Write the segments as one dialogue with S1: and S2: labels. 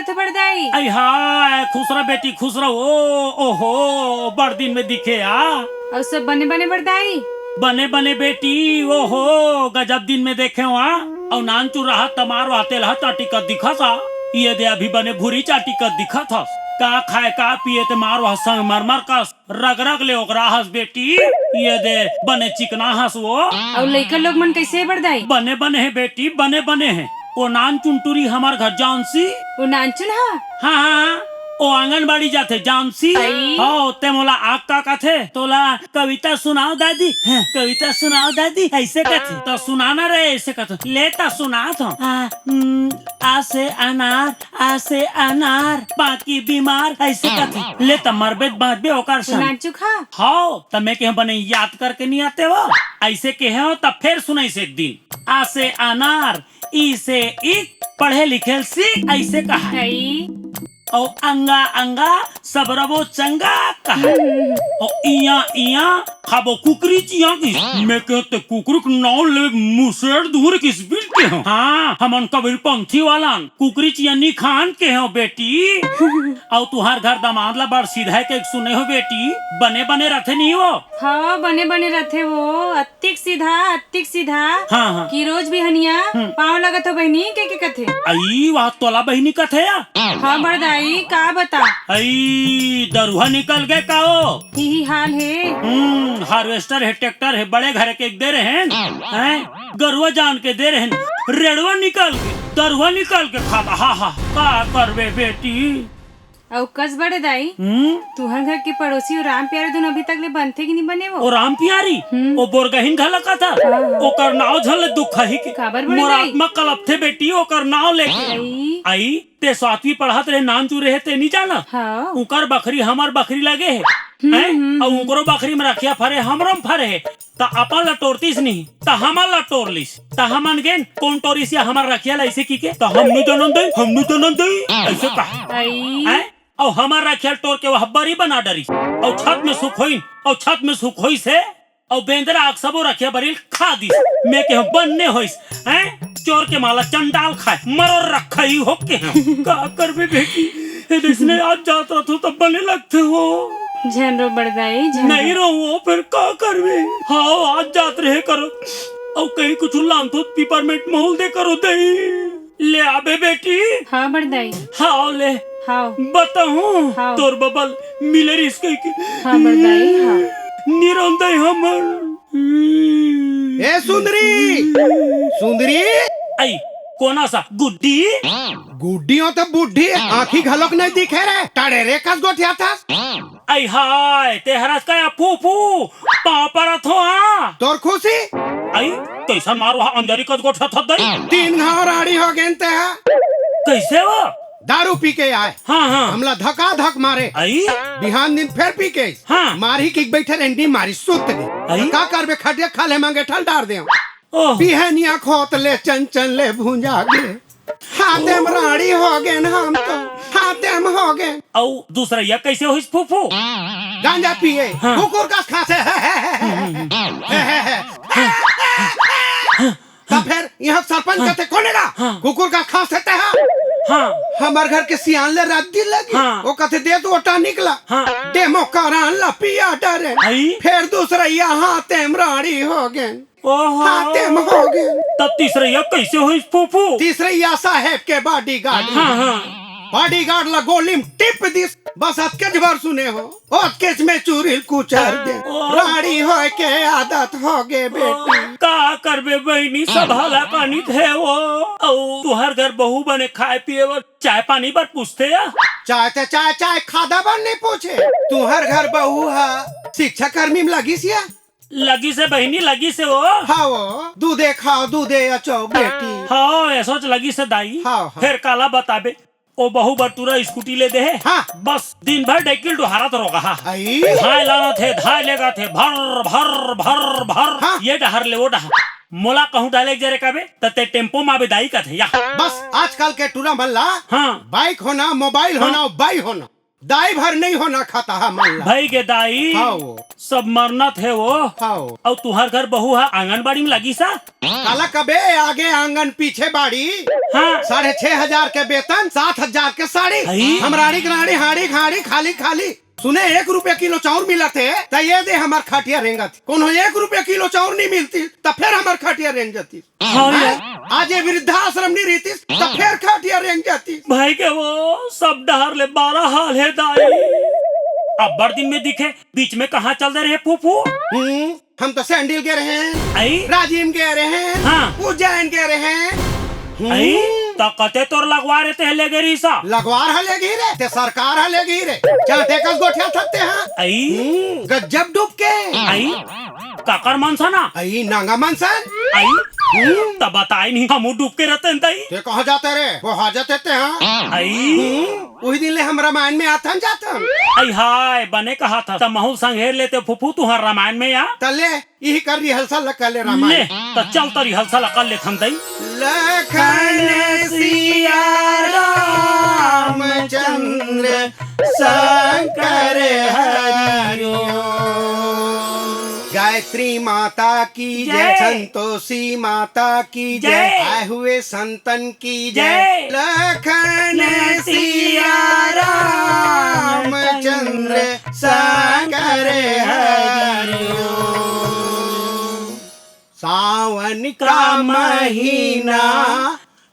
S1: करत हो बड़दाई?
S2: आई हाय खुश रह बेटी खुश रह। ओहो बड़ दिन में दिखे
S1: और सब बने बने बड़दाई?
S2: बने बने बेटी। ओहो गजब दिन में देखे वहाँ और नान चू रहा तमार वाते रहा चाटी का दिखा था। ये दे अभी बने भूरी चाटी का दिखा था। का खाए का पिए ते मार वह संग मरमर का रग रग ले ओकरा हंस बेटी। ये दे बने चिकना हंस वो।
S1: और लइका लोग मन कैसे है बड़दाई?
S2: बने बने है बेटी बने बने है। वो नान चुनटुरी हमार घर जानसी।
S1: वो नानचुन हा?
S2: हाँ हाँ ओ आंगनबाड़ी जाते जानसी। हाँ ते मोला आग का कथे तोला कविता सुनाओ दादी। कविता सुनाओ दादी ऐसे कथे तो सुनाना रे ऐसे कथे लेता सुना तो आ से अनार बाकी बीमार ऐसे कथे लेता मरबे बात ओकर सन
S1: नानचू खा।
S2: हाँ तमे के बने याद करके नहीं आते वो ऐसे के हो तब फिर सुनाई से एक दिन। आ से अनार ई से ईक पढ़े लिखे सीख ऐसे कहा और अंगा अंगा सब रबो चंगा कहा और इया इया खाबो कुकरी चिया की मैं कहते कुकरुक नाव ले मुसेड़ दूर किस बिल के हो। हाँ हमन कबीर पंथी वालन कुकरी चिया नी खान के हो बेटी। और तुहार घर दामाद ला बड़ सीधा के सुने हो बेटी बने बने रथे नहीं वो।
S1: हाँ बने बने रथे वो अत्तिक सीधा।
S2: हाँ हाँ
S1: की रोज भी हनिया पाँव लगत हो बहनी के कथे।
S2: आई वह तोला बहनी कथे या
S1: हाँ बड़दाई का बता।
S2: आई दरुहा निकल गए का हो।
S1: यही हाल है।
S2: हार्वेस्टर है ट्रैक्टर है बड़े घर के दे रहे हैं गरुआ जान के दे रहे हैं रेड़वा निकल के दरुआ निकल के खाता। हा हा का करबे बेटी।
S1: और कस बड़े दाई तुहर घर के पड़ोसी और राम प्यारे दोनों अभी तक ले बनते कि नहीं बने वो?
S2: ओ राम प्यारी ओ बोरगहिन घला का था ओकर नाव झल दुख ही के
S1: खबर बड़े दाई
S2: मोरात्मक कलप थे बेटी ओकर नाव लेके आई ते सातवीं पढ़त रहे नाम चू रहे ते नहीं जाना।
S1: हाँ।
S2: उकर बकरी हमार बकरी लगे है और उकरो बकरी में रखिया फरे हमरम फरे है ता अपन लटोरतीस नहीं ता हमार लटोरलिस ता हमन गेन कौन टोरिस या हमार रखिया ऐसे की के ता हमनु जनन दे ऐसे कहा और हमार रखिया टोर के वह बरी बना डरी और छत में सुख होई से और बेंदरा आग सबो रखिया बरी खा दी मैं के बनने होइस हैं चोर के माला चंडाल खाए मरो रखा ही हो के का करबे बेटी इसने आज जाता तो तब बने लगते हो
S1: झनरो बड़दाई
S2: नहीं रहो फिर का करबे। हाँ आज जात रहे करो और कहीं कुछ लान तो पिपरमेंट महल दे करो दही ले आबे बेटी।
S1: हाँ बड़दाई
S2: हाँ ले
S1: हाँ
S2: बताऊं तोर बबल मिले रिस्क की।
S1: हाँ बड़दाई हाँ
S2: निरंदय हमर
S3: ए सुंदरी आई
S2: कोना सा
S3: गुड्डी हो तो बुढ़ी आँखी घलोक नहीं दिखे रे टाड़े रे कस गोठिया था।
S2: आई हाय ते हरस का फूफू पाँव पर थो
S3: तोर खुशी
S2: आई कैसा मार वहाँ अंदरी कस गोठा था दई
S3: 3 घाव राड़ी हो गए ते है
S2: कैसे वो
S3: दारू पी के आए।
S2: हाँ हाँ
S3: हमला धका धक मारे
S2: आई
S3: बिहान दिन फिर पी के
S2: हाँ
S3: मारी की बैठे रेंडी मारी सुत गई का करबे खटिया खाले मांगे ठल डार दे बिहनिया खोत ले चंचन ले भूंजा गे हाथे में राड़ी हो गए हम तो हाथे में हो गए।
S2: और दूसरा यह कैसे हुई फूफू
S3: गांजा पिए कुकुर का खासे तो फिर यहाँ सरपंच कहते कोनेगा कुकुर का खास रहता है।
S2: हाँ
S3: हमारे घर के सियान ले रात दिन लगी वो कहते दे तो ओटा निकला डेमो करान ला पिया डरे फिर दूसरा यहाँ तेमराड़ी हो गए हाथे में हो गए।
S2: तब तीसरा यह कैसे हुई फूफू?
S3: तीसरा यह साहेब के बॉडीगार्ड ला गोली टिप दिस बस अटकेज भर सुने हो अटकेज में चूरिल कुचर दे राड़ी हो के आदत हो गए बेटी
S2: का करबे बहनी सब हला पानी थे वो तू हर घर बहू बने खाए पिए और चाय पानी पर पूछते या
S3: चाय खादा बन नहीं पूछे तू हर घर बहू है शिक्षा कर्मी में लगी सिया
S2: लगी से बहनी लगी से वो
S3: हाँ वो दूधे खाओ दूधे अचो बेटी
S2: हाँ ऐसा लगी से दाई फिर काला बताबे ओ बहु बटूरा स्कूटी ले दे है बस दिन भर डेकिल डुहारा तो रोगा धाय लाना थे धाय लेगा थे भर भर भर भर ये डहर ले वो डहर मोला कहूँ डाले जरे कबे तते टेम्पो में भी दाई का थे या
S3: बस आजकल के टूरा मल्ला बाइक होना मोबाइल होना बाई होना दाई भर नहीं होना खाता है मल्ला।
S2: भाई के दाई
S3: हाँ
S2: सब मरना थे वो।
S3: हाँ
S2: और तुहार घर बहू है आंगनबाड़ी में लगी सा।
S3: काला कबे आगे आंगन पीछे बाड़ी।
S2: हाँ
S3: 6,500 के वेतन 7,000 के साड़ी।
S2: हई।
S3: हमराड़ी गराड़ी हाड़ी खाड़ी खाली खाली। सुने 1 रुपया किलो चाउर मिला थे तो ये दे हमार खटिया रेंगा थी। कोनो 1 रुपया किलो चाउर नहीं मिलती तो फिर हमार खटिया रेंग जाती।
S2: हाँ यार।
S3: आज ये वृद्धाश्रम नहीं रहती तो फिर खटिया रेंग जाती।
S2: भाई के वो सब डहर ले 12 हाल है दाई। अब बड़ दिन में दिखे बीच में कहाँ चल रहे फूफू।
S3: हम तो सैंडल के रहे हैं,
S2: आई
S3: राजीव के रहे हैं,
S2: हाँ।
S3: उज्जैन के रहे हैं।
S2: आई तो कते तोर लगवा रहे थे ले गरी सा।
S3: लगवार हलेगी रे ते सरकार हलेगी रे। चाटे कस गोठिया थकते हैं।
S2: आई
S3: गजब डूब के
S2: आई काकर मनसा ना
S3: आई नांगा मनसन
S2: आई तब बताई नहीं हम डूब के रहते हैं दाई।
S3: ते कहाँ जाते रे वो हाजत देते हैं।
S2: आई
S3: वही दिन ले हम रामायण में आथन जातन।
S2: आई हाय बने कहा था तब महू संघेर लेते फूफू तुहार रामायण में या
S3: तले यही कर रिहर्सल कर ले
S2: ले
S3: रामायण।
S2: तो चल तरी हलसल कर ले थम दाई।
S3: लखन सिया रामचंद्र शंकर हरिओ। गायत्री माता की जय,
S2: जय।
S3: संतोषी माता की जय,
S2: जय।
S3: आए हुए संतन की जय।
S2: जय।
S3: लखन सिया रामचंद्र शंकर हरिओ। सावन का महीना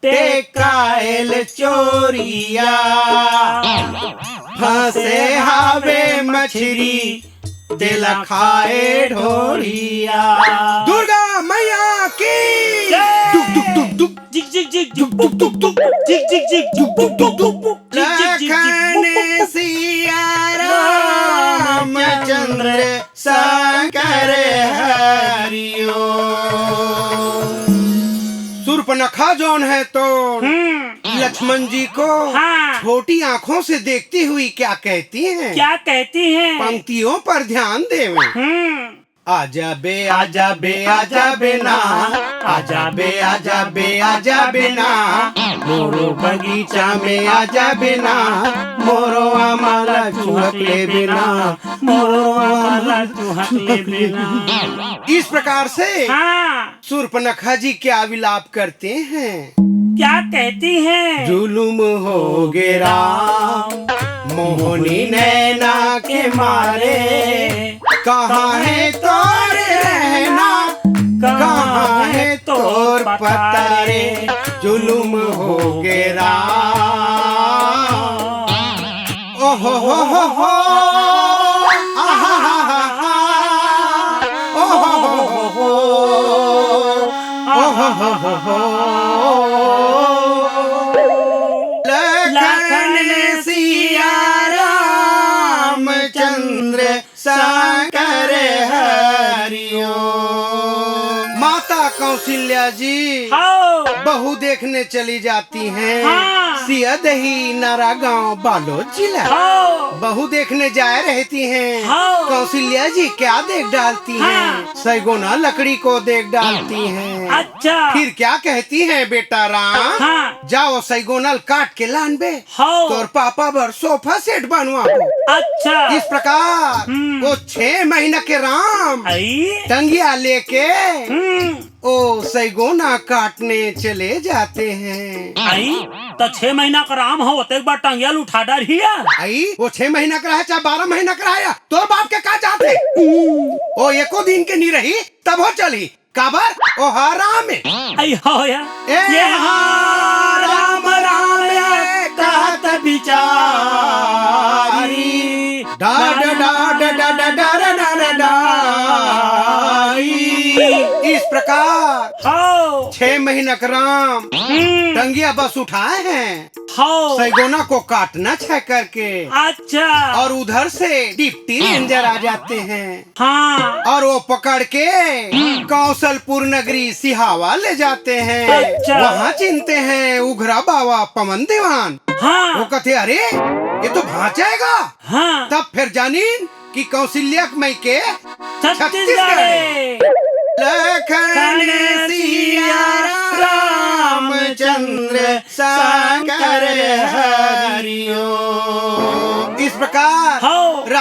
S3: टेकायल चोरिया। फंसे हावे मछली दिल खाए ढोरिया। दुर्गा मैया की दुक दुक दुक दुक
S2: जिग जिग जिग जिग बुक दुक दुक जिग जिग जिग जिग बुक दुक दुक जिग जिग जिग
S3: लखन सिया रामचंद्र शंकर हरिओ। सूर्पनखा जौन है तो लक्ष्मण जी को
S2: हाँ।
S3: छोटी आंखों से देखती हुई क्या कहती हैं?
S2: क्या कहती हैं?
S3: पंक्तियों पर ध्यान देवे। आजा बे आजा बे आजा बे ना, आजा बे आजा बे आजा बे ना, मोरो बगीचा में आजा बे ना, मोरो हमारा चुहक ले बिना,
S2: मोरो हमारा चुहक ले बिना।
S3: इस प्रकार से
S2: हाँ।
S3: सूर्पनखा जी क्या विलाप करते हैं?
S2: क्या कहती हैं?
S3: जुलुम हो गे राम मोहनी नैना के मारे, कहाँ है तोर रहना, कहाँ है तोर पतारे, जुलुम हो गे राम। ओहो हो आहा हा हा, ओहो हो ओहो हो। लखन सिया रामचंद्र शंकर हरिओ। माता कौशल्या जी
S2: हाँ।
S3: बहू देखने चली जाती हैं।
S2: हाँ।
S3: सियादही नारा गांव बालोद जिला।
S2: हाँ।
S3: बहू देखने जाए रहती हैं।
S2: हाँ।
S3: कौशल्या जी क्या देख डालती
S2: हाँ।
S3: हैं? सैगुना लकड़ी को देख डालती हैं।
S2: अच्छा।
S3: फिर क्या कहती हैं बेटा राम?
S2: हाँ।
S3: जाओ सैगोनल काट के लान बे,
S2: हाँ।
S3: तोर पापा बर सोफा सेट बनवा दो।
S2: अच्छा।
S3: इस प्रकार वो 6 महीना के राम
S2: आई
S3: टंगिया लेके ओ सैगोना काटने चले जाते हैं।
S2: आई तो 6 महीना का राम हो तो एक बार टंगियल उठा डारिया।
S3: आई वो 6 महीना का रहा चाहे 12 महीना का रहा, तोर बाप के का जाते ओ एको दिन के नहीं रही तब हो चली काबर ओ राम
S2: आई हो या
S3: ये राम राम कहत बिचारी, डाड डाड डाड डाड डाड डाई। इस प्रकार
S2: हो
S3: 6 महीना का राम टंगिया बस उठाए हैं।
S2: हो
S3: सैगोना को काटना छह करके।
S2: अच्छा।
S3: और उधर से डिप्टी रेंजर आ जाते हैं।
S2: हाँ।
S3: और वो पकड़ के कौशलपुर नगरी सिहावा ले जाते हैं।
S2: अच्छा।
S3: वहाँ चिनते हैं उघरा बाबा पवन दीवान।
S2: हाँ।
S3: वो कहते अरे ये तो भांचेगा।
S2: हाँ।
S3: तब फिर जानीन कि कौशल्या मई के
S2: छत्तीसगढ़।
S3: लखन सिया रामचंद्र शंकर हरिओ। इस प्रकार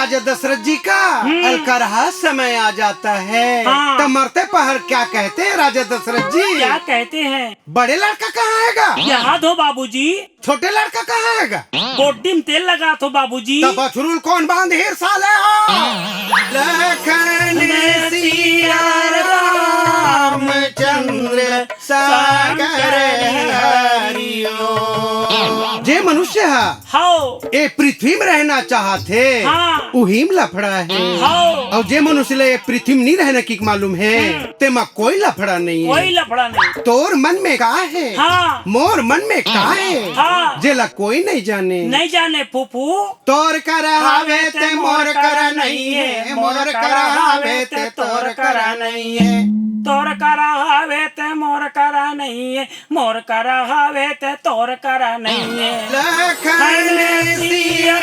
S3: राजा दशरथ जी का अलकरहा समय आ जाता है।
S2: हाँ।
S3: तो मरते पहर क्या कहते हैं राजा दशरथ जी?
S2: क्या कहते हैं?
S3: बड़े लड़का कहाँ आएगा?
S2: याद हो बाबूजी?
S3: छोटे लड़का कहाँ आएगा?
S2: गोड्डी में तेल लगा तो बाबूजी।
S3: तब बछरुल कौन बांध हिर साले हो? लखन सिया रामचंद्र सागर हरियो। जे मनुष्य है
S2: हाओ
S3: ए पृथ्वी में रहना चाहते
S2: हाँ।
S3: उहीम लफड़ा है।
S2: हाओ
S3: और जे मनुष्य ले पृथ्वी में नहीं रहने की मालूम है ते में कोई लफड़ा नहीं
S2: कोई
S3: है।
S2: लफड़ा नहीं।
S3: तोर मन में का है?
S2: हाँ।
S3: मोर मन में का है?
S2: हाँ।
S3: जेला कोई नहीं जाने।
S2: नहीं जाने फूफू।
S3: तोर कर हावे ते मोर कर नहीं है, मोर कर हावे ते तोर कर नहीं है।
S2: तोर करा हावे ते मोर करा नहीं है, मोर करा हावे ते तोर करा नहीं है।
S3: लखन सिया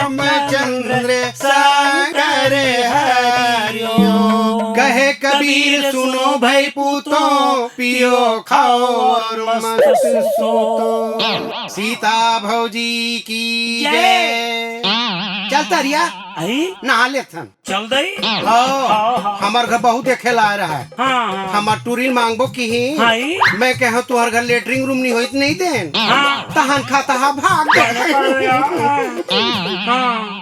S3: रामचंद्र सागर हरियो। कहे कबीर सुनो भाई पूतो, पियो खाओ और मस्त सोतो। सीता भौजी की जय। चलता रिया
S2: आई
S3: नहा लेथन।
S2: चल दई।
S3: हाँ, हमार घर बहुत देखे ला रहा है।
S2: हाँ
S3: हमार टूरिल मांगबो की ही
S2: हाई।
S3: मैं कह तुहर घर लेटरिंग रूम नहीं होइत नहीं देन
S2: हाँ।
S3: तहन खाता भाग गए।
S2: हाँ